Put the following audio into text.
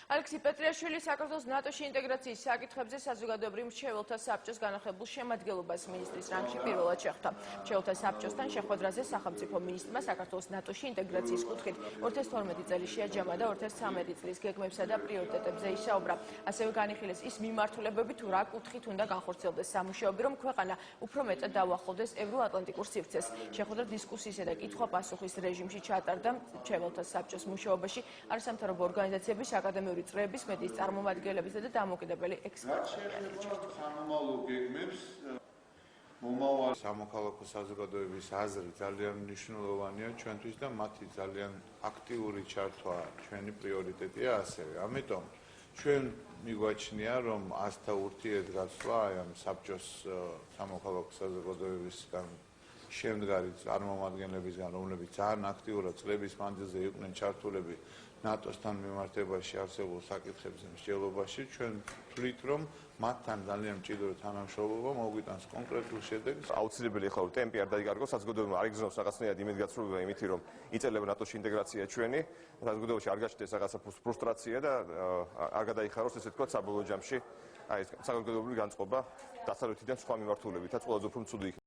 ალექსი პეტრიაშვილი საქართველოს ნატოში ინტეგრაციის საკითხებზე საზოგადოებრივ მრჩეველთა საბჭოს განახლებულ შემადგენლობას მინისტრის რანგში პირველად შეხვდა. მრჩეველთა საბჭოსთან შეხვედრაზე სახელმწიფო მინისტრმა საქართველოს ნატოში ინტეგრაციის კუთხით 2012 წელი შეაჯამა და 2013 წლის გეგმებსა და პრიორიტეტებზე ისაუბრა. ასევე განიხილეს ის მიმართულებები თუ რა კუთხით უნდა განხორციელდეს სამუშაოები, რომ ქვეყანა უფრო მეტად დაუახლოვდეს ევროატლანტიკურ სივრცეს. შეხვედრა დისკუსიისა და კითხვა-პასუხის რეჟიმში ჩატარდა. მრჩეველთა საბჭოს მუშაობაში არასამთავრობო ორგანიზაციების, აკადემიური წრეების, მედიის წარმომადგენლებისა და დამოუკიდებელი ექსპერტები. სამოქალაქო საზოგადოების აზრი ძალიან მნიშვნელოვანია ჩვენთვის და მათი ძალიან აქტიური ჩართვა ჩვენი პრიორიტეტია ასევე. ამიტომ ჩვენ მიგვაჩნია, რომ ასთა ურთიერთგაცვლა აი ამ საბჭოს სამოქალაქო საზოგადოებისგან შემდგარი წარმომადგენლებისგან, რომლებიც ძალიან აქტიურად წლების მანძილზე იყვნენ ჩართულები ნატოსთან მიმართებაში არსებულ საკითხებზე მსჯელობაში, ჩვენ ვთვლით, რომ მათთან ძალიან მჭიდრო თანამშრომლობა მოგვიტანს კონკრეტულ შედეგს. აუცილებელი ახლა ტემპი არ დაიკარგოს, საზოგადოებამ არ იგრძნობს რაღაცნაირად იმედგაცრუება იმითი, რომ იწელება ნატოში ინტეგრაცია ჩვენი, საზოგადოებაში არ გაჩნდეს რაღაცა ფრუსტრაცია და არ გადაიხაროს ესე თქვა საბოლოო ჯამში, აი ეს საზოგადოებრივი განწყობა დასავლეთიდან სხვა მიმართულებითაც ყველაზე უფრო მცუდი